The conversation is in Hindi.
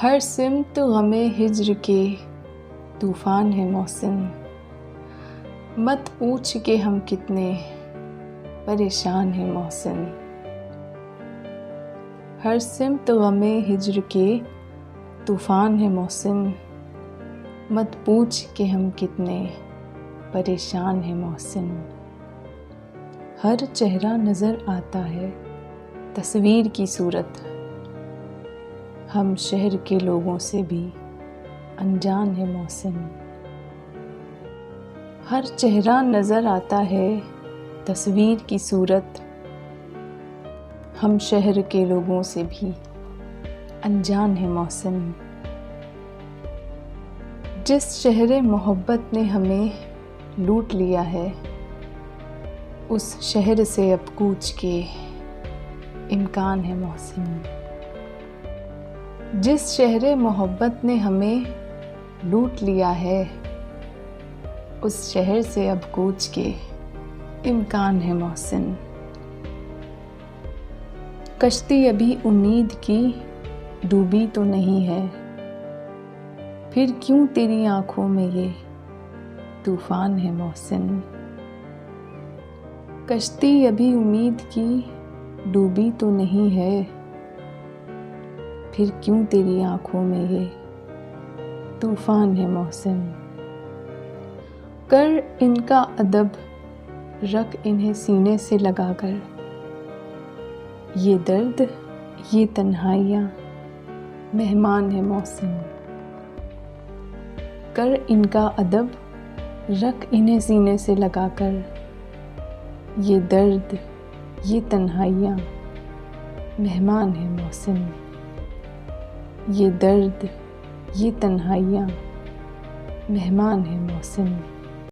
हर सिमत गमे हिज्र के तूफ़ान है मौसम। मत पूछ के हम कितने परेशान है मौसम। हर सिमत गमे हिज्र के तूफ़ान है मौसम। मत पूछ के हम कितने परेशान है मौसम। हर चेहरा नज़र आता है तस्वीर की सूरत। हम शहर के लोगों से भी अनजान है मौसम। हर चेहरा नज़र आता है तस्वीर की सूरत। हम शहर के लोगों से भी अनजान है मौसम। जिस शहर मोहब्बत ने हमें लूट लिया है, उस शहर से अब कूच के इम्कान है मौसम। जिस शहर मोहब्बत ने हमें लूट लिया है, उस शहर से अब कूच के इम्कान है मौसम। कश्ती अभी उम्मीद की डूबी तो नहीं है, फिर क्यों तेरी आँखों में ये तूफ़ान है मौसम। कश्ती अभी उम्मीद की डूबी तो नहीं है, फिर क्यों तेरी आँखों में ये तूफ़ान है मौसम। कर इनका अदब, रख इन्हें सीने से लगाकर। ये दर्द, ये तन्हाइयाँ मेहमान है मौसम। कर इनका अदब, रख इन्हें सीने से लगाकर। ये दर्द, ये तन्हाइयाँ मेहमान है मौसम। ये दर्द, ये तन्हाइयाँ मेहमान है मौसम।